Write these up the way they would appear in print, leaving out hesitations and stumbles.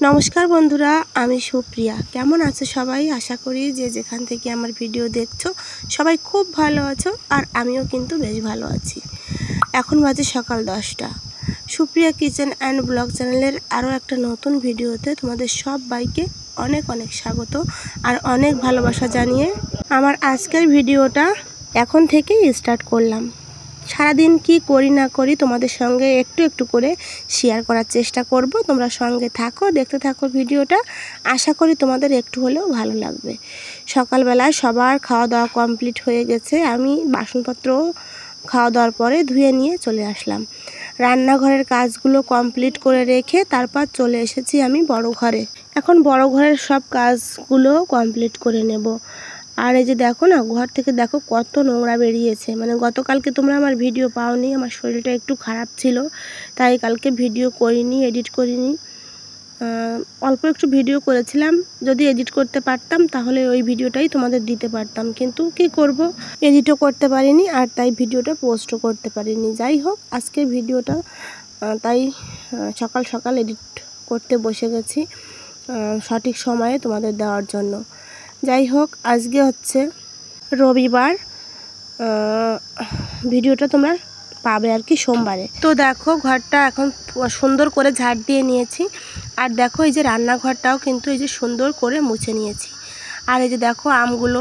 নমস্কার বন্ধুরা, আমি সুপ্রিয়া। কেমন আছো সবাই? আশা করি যে যেখান থেকে আমার ভিডিও দেখছো সবাই খুব ভালো আছো, আর আমিও কিন্তু বেশ ভালো আছি। এখন বাজে সকাল 10টা। সুপ্রিয়া কিচেন অ্যান্ড ব্লগ চ্যানেলের আরও একটা নতুন ভিডিওতে তোমাদের সবাইকে অনেক অনেক স্বাগত আর অনেক ভালোবাসা জানিয়ে আমার আজকের ভিডিওটা এখন থেকেই স্টার্ট করলাম। সারাদিন কি করি না করি তোমাদের সঙ্গে একটু একটু করে শেয়ার করার চেষ্টা করব। তোমরা সঙ্গে থাকো, দেখতে থাকো ভিডিওটা। আশা করি তোমাদের একটু হলেও ভালো লাগবে। সকালবেলায় সবার খাওয়া দাওয়া কমপ্লিট হয়ে গেছে। আমি বাসনপত্র খাওয়া দাওয়ার পরে ধুয়ে নিয়ে চলে আসলাম। রান্নাঘরের কাজগুলো কমপ্লিট করে রেখে তারপর চলে এসেছি আমি বড় ঘরে। এখন বড় ঘরের সব কাজগুলো কমপ্লিট করে নেব। আর এই যে দেখো না, ঘর থেকে দেখো কত নোংরা বেরিয়েছে। মানে গতকালকে তোমরা আমার ভিডিও পাওনি, আমার শরীরটা একটু খারাপ ছিল, তাই কালকে ভিডিও করিনি, এডিট করিনি। অল্প একটু ভিডিও করেছিলাম। যদি এডিট করতে পারতাম তাহলে ওই ভিডিওটাই তোমাদের দিতে পারতাম, কিন্তু কি করব, এডিটও করতে পারিনি আর তাই ভিডিওটা পোস্টও করতে পারিনি। যাই হোক, আজকের ভিডিওটা তাই সকাল সকাল এডিট করতে বসে গেছি সঠিক সময়ে তোমাদের দেওয়ার জন্য। যাই হোক, আজকে হচ্ছে রবিবার, ভিডিওটা তোমরা পাবে আর কি সোমবারে। তো দেখো, ঘরটা এখন সুন্দর করে ঝাড় দিয়ে নিয়েছি। আর দেখো, এই যে রান্নাঘরটাও কিন্তু এই যে সুন্দর করে মুছে নিয়েছি। আর এই যে দেখো, আমগুলো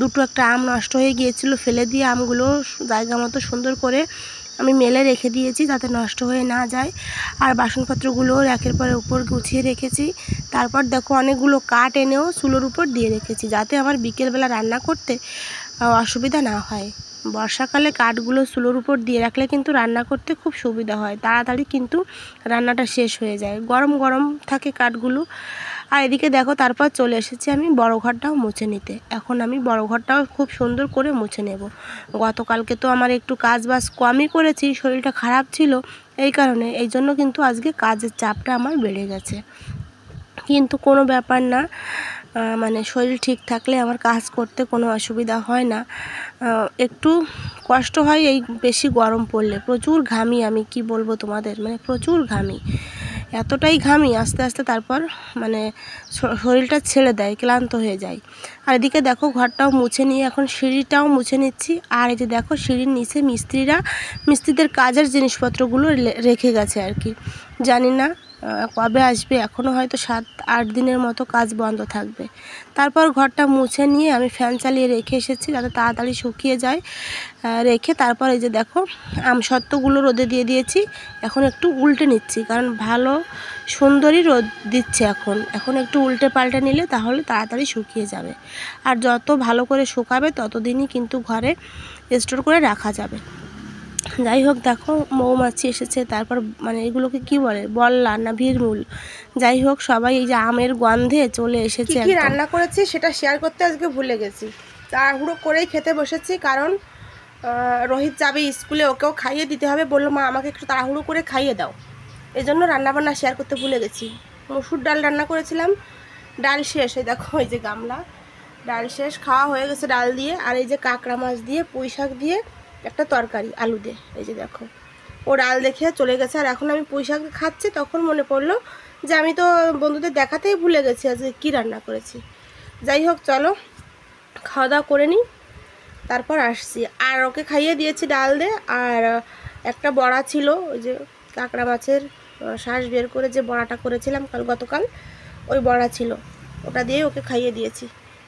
দুটো একটা আম নষ্ট হয়ে গিয়েছিল, ফেলে দিয়ে আমগুলো জায়গা মতো সুন্দর করে আমি মেলে রেখে দিয়েছি যাতে নষ্ট হয়ে না যায়। আর বাসনপত্রগুলো একের পর উপর গুছিয়ে রেখেছি। তারপর দেখো, অনেকগুলো কাঠ এনেও চুলোর উপর দিয়ে রেখেছি যাতে আমার বিকেলবেলা রান্না করতে অসুবিধা না হয়। বর্ষাকালে কাঠগুলো চুলোর উপর দিয়ে রাখলে কিন্তু রান্না করতে খুব সুবিধা হয়, তাড়াতাড়ি কিন্তু রান্নাটা শেষ হয়ে যায়, গরম গরম থাকে কাঠগুলো। আর এদিকে দেখো, তারপর চলে এসেছি আমি বড় ঘরটাও মুছে নিতে। এখন আমি বড় ঘরটাও খুব সুন্দর করে মুছে নেব। গতকালকে তো আমার একটু কাজ বাজ কমই করেছি, শরীরটা খারাপ ছিল এই কারণে, এই জন্য কিন্তু আজকে কাজের চাপটা আমার বেড়ে গেছে। কিন্তু কোনো ব্যাপার না, মানে শরীর ঠিক থাকলে আমার কাজ করতে কোনো অসুবিধা হয় না। একটু কষ্ট হয় এই বেশি গরম পড়লে, প্রচুর ঘামি আমি, কি বলবো তোমাদের, মানে প্রচুর ঘামি, এতটাই ঘামি আস্তে আস্তে, তারপর মানে শরীরটা ছেড়ে দেয়, ক্লান্ত হয়ে যায়। আর এদিকে দেখো, ঘরটাও মুছে নিয়ে এখন সিঁড়িটাও মুছে নিচ্ছি। আর এই যে দেখো, সিঁড়ির নিচে মিস্ত্রিদের কাজের জিনিসপত্রগুলো রেখে গেছে আর কি, জানি না কবে আসবে, এখনও হয়তো 7-8 দিনের মতো কাজ বন্ধ থাকবে। তারপর ঘরটা মুছে নিয়ে আমি ফ্যান চালিয়ে রেখে এসেছি যাতে তাড়াতাড়ি শুকিয়ে যায়। রেখে তারপর এই যে দেখো, আমসত্ত্বগুলো রোদে দিয়ে দিয়েছি। এখন একটু উল্টে নিচ্ছি, কারণ ভালো সুন্দরই রোদ দিচ্ছে এখন একটু উল্টে পাল্টে নিলে তাহলে তাড়াতাড়ি শুকিয়ে যাবে। আর যত ভালো করে শুকাবে ততদিনই কিন্তু ঘরে স্টোর করে রাখা যাবে। যাই হোক, দেখো মৌমাছি এসেছে, তারপর মানে এগুলোকে কি বলে, বল্লা না ভিড়মূল, যাই হোক সবাই এই যে আমের গন্ধে চলে এসেছে। কি রান্না করেছি সেটা শেয়ার করতে আজকে ভুলে গেছি, তাড়াহুড়ো করেই খেতে বসেছি, কারণ রোহিত যাবে স্কুলে, ওকেও খাইয়ে দিতে হবে। বললো মা আমাকে একটু তাড়াহুড়ো করে খাইয়ে দাও, এই জন্য রান্নাবান্না শেয়ার করতে ভুলে গেছি। মসুর ডাল রান্না করেছিলাম, ডাল শেষ, এই দেখো এই যে গামলা, ডাল শেষ, খাওয়া হয়ে গেছে ডাল দিয়ে। আর এই যে কাঁকড়া মাছ দিয়ে পুঁই শাক দিয়ে একটা তরকারি আলু দিয়ে, এই যে দেখো ও ডাল দেখে চলে গেছে। আর এখন আমি পুঁই শাক খাচ্ছি, তখন মনে পড়লো যে আমি তো বন্ধুদের দেখাতেই ভুলে গেছি আজকে কী রান্না করেছি। যাই হোক, চলো খাওয়া দাওয়া করে নিই, তারপর আসছি। আর ওকে খাইয়ে দিয়েছি ডাল দিয়ে। আর একটা বড়া ছিল, ওই যে কাঁকড়া মাছের শ্বাস বের করে যে বড়াটা করেছিলাম গতকাল, ওই বড়া ছিল, ওটা দিয়ে ওকে খাইয়ে দিয়েছি।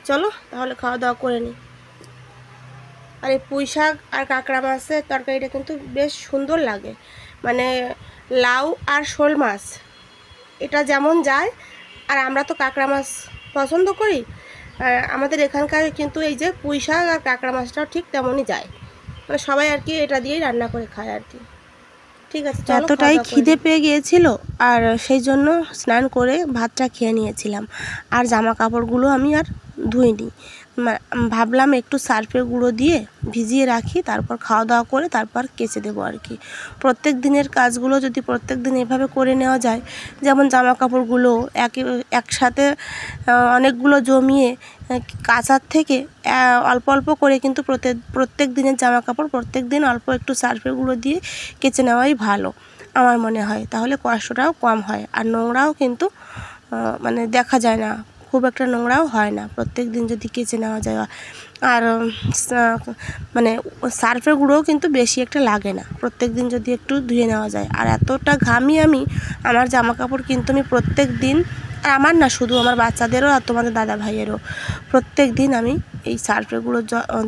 চলো তাহলে খাওয়া দাওয়া করে নিই। আর এই পুঁই শাক আর কাঁকড়া মাছের তরকারিটা কিন্তু বেশ সুন্দর লাগে, মানে লাউ আর শোল মাছ এটা যেমন যায়, আর আমরা তো কাঁকড়া মাছ পছন্দ করি, আর আমাদের এখানকার কিন্তু এই যে পুঁই শাক আর কাঁকড়া মাছটাও ঠিক তেমনই যায়, মানে সবাই আর কি এটা দিয়েই রান্না করে খায় আর কি। ঠিক আছে, এতটাই খিদে পেয়ে গিয়েছিল, আর সেই জন্য স্নান করে ভাতটা খেয়ে নিয়েছিলাম। আর জামা কাপড়গুলো আমি আর ধুইনি, ভাবলাম একটু সার্ফের গুঁড়ো দিয়ে ভিজিয়ে রাখি, তারপর খাওয়া দাওয়া করে তারপর কেচে দেবো আর কি। প্রত্যেক দিনের কাজগুলো যদি প্রত্যেক দিন এভাবে করে নেওয়া যায়, যেমন জামা কাপড়গুলো একসাথে অনেকগুলো জমিয়ে কাচার থেকে অল্প অল্প করে কিন্তু প্রত্যেক দিনের জামা কাপড় প্রত্যেক দিন অল্প একটু সার্ফের গুঁড়ো দিয়ে কেচে নেওয়াই ভালো। আমার মনে হয়, তাহলে কষ্টটাও কম হয় আর নোংরাও কিন্তু মানে দেখা যায় না, খুব একটা নোংরাও হয় না প্রত্যেক দিন যদি কেচে নেওয়া যায়। আর মানে সার্ফের গুঁড়োও কিন্তু বেশি একটা লাগে না প্রত্যেক দিন যদি একটু ধুয়ে নেওয়া যায়। আর এতটা ঘামি আমি, আমার জামা কাপড় কিন্তু আমি প্রত্যেক দিন, আর আমার না শুধু, আমার বাচ্চাদেরও আর তোমাদের দাদা ভাইয়েরও প্রত্যেক দিন আমি এই সার্ফের গুঁড়ো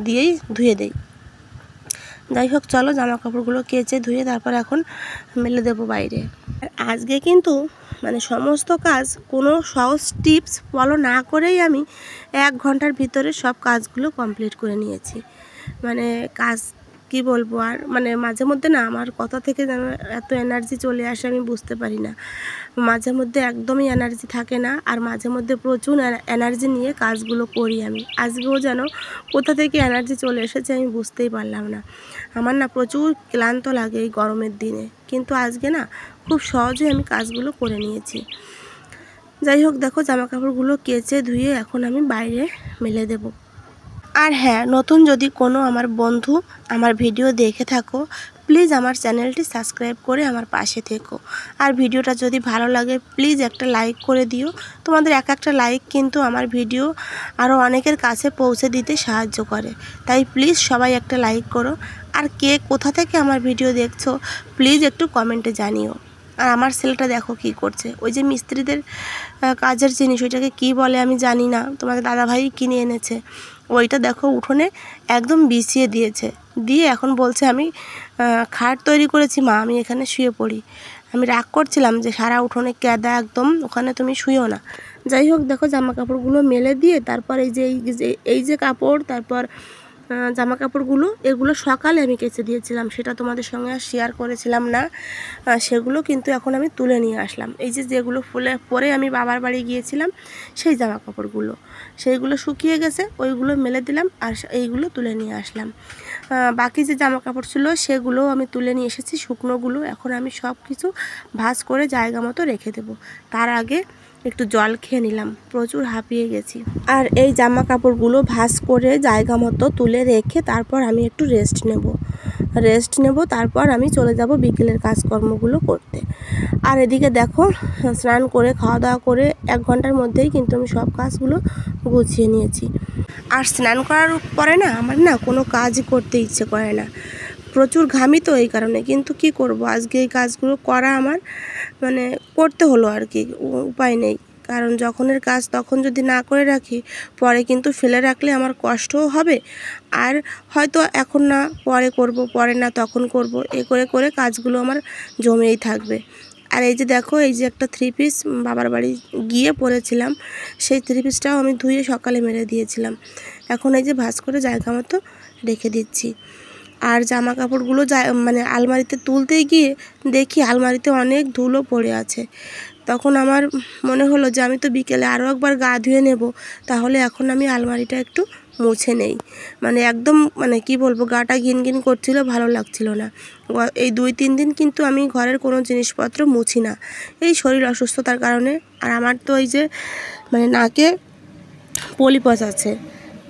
দিয়েই ধুয়ে দিই। যাই হোক, চলো জামা কাপড়গুলো কেচে ধুয়ে তারপর এখন মেলে দেবো বাইরে। আর আজকে কিন্তু মানে সমস্ত কাজ কোনো সহজ টিপস ফলো না করেই আমি 1 ঘন্টার ভিতরে সব কাজগুলো কমপ্লিট করে নিয়েছি। মানে কাজ কি বলবো, আর মানে মাঝে মধ্যে না আমার কথা থেকে যেন এত এনার্জি চলে আসে আমি বুঝতে পারি না। মাঝে মধ্যে একদমই এনার্জি থাকে না, আর মাঝে মধ্যে প্রচুর এনার্জি নিয়ে কাজগুলো করি আমি। আজকেও যেন কোথা থেকে এনার্জি চলে এসেছে আমি বুঝতেই পারলাম না। আমার না প্রচুর ক্লান্ত লাগে এই গরমের দিনে, কিন্তু আজকে না খুব সহজেই আমি কাজগুলো করে নিয়েছি। যাই হোক, দেখো জামা কাপড়গুলো কেচে ধুয়ে এখন আমি বাইরে মেলে দেব। আর হ্যাঁ, নতুন যদি কোনো আমার বন্ধু আমার ভিডিও দেখে থাকো, প্লিজ আমার চ্যানেলটি সাবস্ক্রাইব করে আমার পাশে থেকো। আর ভিডিওটা যদি ভালো লাগে প্লিজ একটা লাইক করে দিও। তোমাদের একটা লাইক কিন্তু আমার ভিডিও আরও অনেকের কাছে পৌঁছে দিতে সাহায্য করে, তাই প্লিজ সবাই একটা লাইক করো। আর কে কোথা থেকে আমার ভিডিও দেখছো প্লিজ একটু কমেন্টে জানিও। আর আমার ছেলেটা দেখো কি করছে, ওই যে মিস্ত্রিদের কাজের জিনিস, ওইটাকে কি বলে আমি জানি না, তোমাদের দাদাভাই কিনে এনেছে, ওইটা দেখো উঠোনে একদম বিছিয়ে দিয়েছে, দিয়ে এখন বলছে আমি খাট তৈরি করেছি মা, আমি এখানে শুয়ে পড়ি। আমি রাগ করছিলাম যে সারা উঠোনে কেদা, একদম ওখানে তুমি শুয়েও না। যাই হোক, দেখো জামা কাপড়গুলো মেলে দিয়ে তারপর এই যে কাপড়, তারপর জামা কাপড়গুলো এগুলো সকালে আমি কেচে দিয়েছিলাম, সেটা তোমাদের সঙ্গে আর শেয়ার করেছিলাম না। সেগুলো কিন্তু এখন আমি তুলে নিয়ে আসলাম। এই যেগুলো ফুলে পরে আমি বাবার বাড়ি গিয়েছিলাম সেই জামা কাপড়গুলো, সেইগুলো শুকিয়ে গেছে, ওইগুলো মেলে দিলাম আর এইগুলো তুলে নিয়ে আসলাম। বাকি যে জামা কাপড় ছিল সেগুলোও আমি তুলে নিয়ে এসেছি, শুকনোগুলো। এখন আমি সব কিছু ভাঁজ করে জায়গা মতো রেখে দেবো। তার আগে একটু জল খেয়ে নিলাম, প্রচুর হাঁপিয়ে গেছি। আর এই জামা কাপড়গুলো ভাঁজ করে জায়গা মতো তুলে রেখে তারপর আমি একটু রেস্ট নেব, তারপর আমি চলে যাব বিকেলের কাজকর্মগুলো করতে। আর এদিকে দেখো, স্নান করে খাওয়া দাওয়া করে 1 ঘন্টার মধ্যেই কিন্তু আমি সব কাজগুলো গুছিয়ে নিয়েছি। আর স্নান করার পরে না আমার না কোনো কাজই করতে ইচ্ছে করে না, প্রচুর ঘামি তো এই কারণে। কিন্তু কি করব, আজকে এই কাজগুলো করা আমার মানে করতে হলো আর কি, উপায় নেই। কারণ যখনের কাজ তখন যদি না করে রাখি, পরে কিন্তু ফেলে রাখলে আমার কষ্টও হবে, আর হয়তো এখন না পরে করব, পরে না তখন করব, এ করে করে কাজগুলো আমার জমেই থাকবে। আর এই যে দেখো, এই যে একটা 3 পিস বাবার বাড়ি গিয়ে পরেছিলাম, সেই 3 পিসটাও আমি ধুয়ে সকালে মেরে দিয়েছিলাম। এখন এই যে ভাঁজ করে জায়গা মতো রেখে দিচ্ছি। আর জামা কাপড়গুলো মানে আলমারিতে তুলতে গিয়ে দেখি আলমারিতে অনেক ধুলো পড়ে আছে। তখন আমার মনে হলো যে আমি তো বিকেলে আরও একবার গা ধুয়ে নেব, তাহলে এখন আমি আলমারিটা একটু মুছে নেই। মানে একদম মানে কি বলবো, গাটা ঘিনঘিন করছিল, ভালো লাগছিল না। এই 2-3 দিন কিন্তু আমি ঘরের কোনো জিনিসপত্র মুছি না, এই শরীর অসুস্থতার কারণে। আর আমার তো এই যে মানে নাকে পলিপস আছে,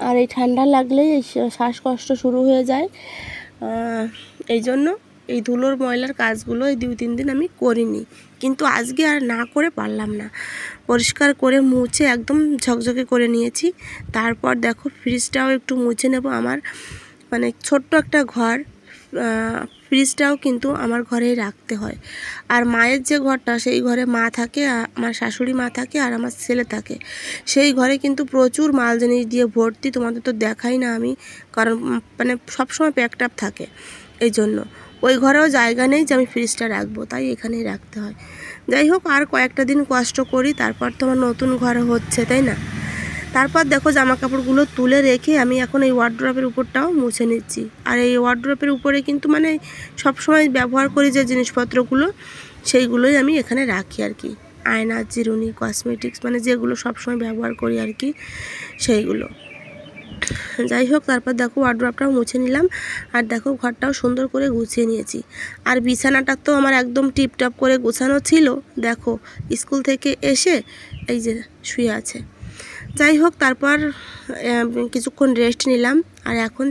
আর এই ঠান্ডা লাগলেই এই শ্বাসকষ্ট শুরু হয়ে যায়। এই জন্য এই ধুলোর ময়লার কাজগুলো এই 2-3 দিন আমি করিনি, কিন্তু আজকে আর না করে পারলাম না। পরিষ্কার করে মুছে একদম ঝকঝকে করে নিয়েছি। তারপর দেখো ফ্রিজটাও একটু মুছে নেব। আমার মানে ছোট্ট একটা ঘর, ফ্রিজটাও কিন্তু আমার ঘরেই রাখতে হয়। আর মায়ের যে ঘরটা, সেই ঘরে মা থাকে, আমার শাশুড়ি মা থাকে, আর আমার ছেলে থাকে। সেই ঘরে কিন্তু প্রচুর মাল জিনিস দিয়ে ভর্তি, তোমাদের তো দেখাই না আমি, কারণ মানে সবসময় প্যাকড আপ থাকে। এই জন্য ওই ঘরেও জায়গা নেই যে আমি ফ্রিজটা রাখবো, তাই এখানেই রাখতে হয়। যাই হোক, আর কয়েকটা দিন কষ্ট করি, তারপর তো আমার নতুন ঘর হচ্ছে, তাই না? তারপর দেখো জামা কাপড়গুলো তুলে রেখে আমি এখন এই ওয়ার্ড্রপের উপরটাও মুছে নিচ্ছি। আর এই ওয়ার্ড্রপের উপরে কিন্তু মানে সবসময় ব্যবহার করি যে জিনিসপত্রগুলো, সেইগুলোই আমি এখানে রাখি আর কি। আয়না, চিরুনি, কসমেটিক্স, মানে যেগুলো সবসময় ব্যবহার করি আর কি, সেইগুলো। যাই হোক, তারপর দেখো ওয়ার্ড্রপটাও মুছে নিলাম, আর দেখো ঘরটাও সুন্দর করে গুছিয়ে নিয়েছি। আর বিছানাটা তো আমার একদম টিপটপ করে গোছানো ছিল, দেখো স্কুল থেকে এসে এই যে শুয়ে আছে। যাই হোক, তারপর কিছুক্ষণ রেস্ট নিলাম। আর এখন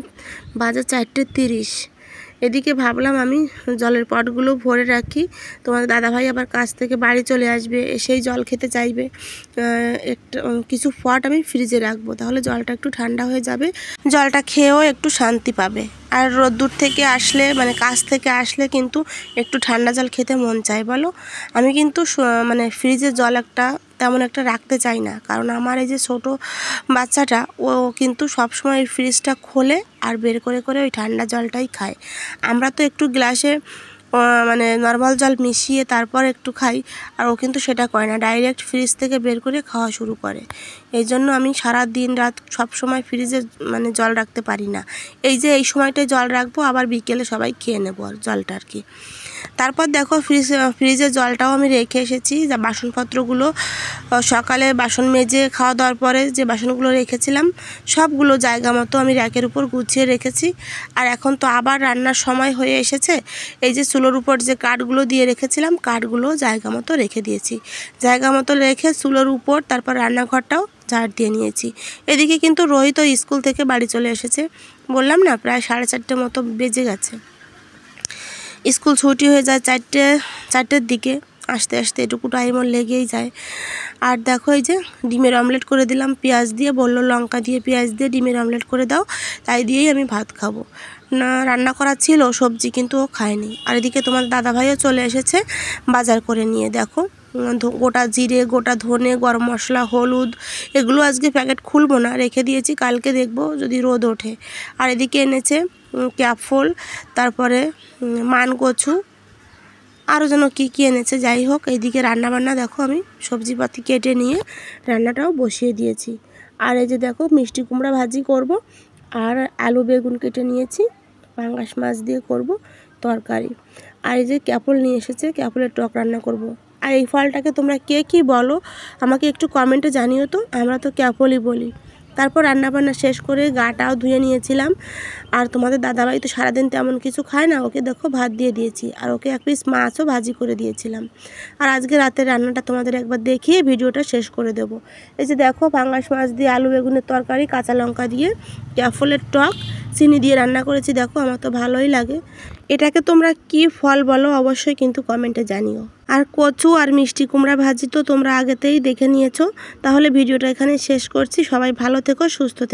বাজে 4:30, এদিকে ভাবলাম আমি জলের পটগুলো ভরে রাখি, তোমাদের দাদাভাই আবার কাছ থেকে বাড়ি চলে আসবে, এসেই জল খেতে চাইবে। একটা কিছু পট আমি ফ্রিজে রাখবো, তাহলে জলটা একটু ঠান্ডা হয়ে যাবে, জলটা খেয়েও একটু শান্তি পাবে। আর রোদ্দুর থেকে আসলে মানে কাছ থেকে আসলে কিন্তু একটু ঠান্ডা জল খেতে মন চায় বলো। আমি কিন্তু মানে ফ্রিজে জল তেমন একটা রাখতে চাই না, কারণ আমার এই যে ছোটো বাচ্চাটা ও কিন্তু সবসময় ফ্রিজটা খোলে আর বের করে করে ওই ঠান্ডা জলটাই খায়। আমরা তো একটু গ্লাসে মানে নর্মাল জল মিশিয়ে তারপর একটু খাই, আর ও কিন্তু সেটা করে না, ডাইরেক্ট ফ্রিজ থেকে বের করে খাওয়া শুরু করে। এই জন্য আমি সারা দিন রাত সব সময় ফ্রিজে মানে জল রাখতে পারি না। এই যে এই সময়টায় জল রাখবো, আবার বিকেলে সবাই খেয়ে নেবো আর জলটা আর কি। তারপর দেখো ফ্রিজে জলটাও আমি রেখে এসেছি। যা বাসনপত্রগুলো সকালে বাসন মেজে খাওয়া দাওয়ার পরে যে বাসনগুলো রেখেছিলাম সবগুলো জায়গা মতো আমি র্যাকের উপর গুছিয়ে রেখেছি। আর এখন তো আবার রান্নার সময় হয়ে এসেছে, এই যে চুলোর উপর যে কাঠগুলো দিয়ে রেখেছিলাম কাঠগুলো জায়গা মতো রেখে দিয়েছি। জায়গা মতো রেখে চুলোর উপর তারপর রান্নাঘরটাও ঝাড় দিয়ে নিয়েছি। এদিকে কিন্তু রোহিত স্কুল থেকে বাড়ি চলে এসেছে, বললাম না প্রায় 4:30 মতো বেজে গেছে। স্কুল ছুটি হয়ে যায় 4টের দিকে, আসতে আসতে এটুকু টাইমও লেগেই যায়। আর দেখো এই যে ডিমের অমলেট করে দিলাম পেঁয়াজ দিয়ে, বললো লঙ্কা দিয়ে পেঁয়াজ দিয়ে ডিমের অমলেট করে দাও, তাই দিয়েই আমি ভাত খাবো। না রান্না করা ছিল সবজি, কিন্তু ও খায়নি। আর এদিকে তোমার দাদাভাইও চলে এসেছে বাজার করে নিয়ে। দেখো গোটা জিরে, গোটা ধনে, গরম মশলা, হলুদ, এগুলো আজকে প্যাকেট খুলবো না, রেখে দিয়েছি, কালকে দেখবো যদি রোদ ওঠে। আর এদিকে এনেছে ক্যাপফুল, তারপরে মানকচু, আরও যেন কী এনেছে, যাই হোক। এইদিকে রান্নাবান্না দেখো আমি সবজিপাতি কেটে নিয়ে রান্নাটাও বসিয়ে দিয়েছি। আর এই যে দেখো মিষ্টি কুমড়া ভাজি করব, আর আলু বেগুন কেটে নিয়েছি, পাঙ্গাস মাছ দিয়ে করব তরকারি। আর এই যে ক্যাপল নিয়ে এসেছে, ক্যাপলের টক রান্না করব। আর এই ফলটাকে তোমরা কে কী বলো আমাকে একটু কমেন্টে জানিও তো, আমরা তো ক্যাপলই বলি। তারপর রান্নাবান্না শেষ করে গাটাও ধুয়ে নিয়েছিলাম। আর তোমাদের দাদাভাই তো সারাদিন তেমন কিছু খায় না, ওকে দেখো ভাত দিয়ে দিয়েছি, আর ওকে এক পিস মাছও ভাজি করে দিয়েছিলাম। আর আজকে রাতের রান্নাটা তোমাদের একবার দেখিয়ে ভিডিওটা শেষ করে দেব। এই যে দেখো পাঙ্গাস মাছ দিয়ে আলু বেগুনের তরকারি, কাঁচা লঙ্কা দিয়ে ক্যাফলের টক, চিনি দিয়ে রান্না করেছি। দেখো আমার তো ভালোই লাগে। এটাকে তোমরা কি ফল বলো অবশ্যই কিন্তু কমেন্টে জানিও। আর কচু আর মিষ্টি কুমড়া ভাজি তো তোমরা আগেতেই দেখে নিয়েছো। তাহলে ভিডিওটা এখানে শেষ করছি। সবাই ভালো থেকো, সুস্থ থেকো।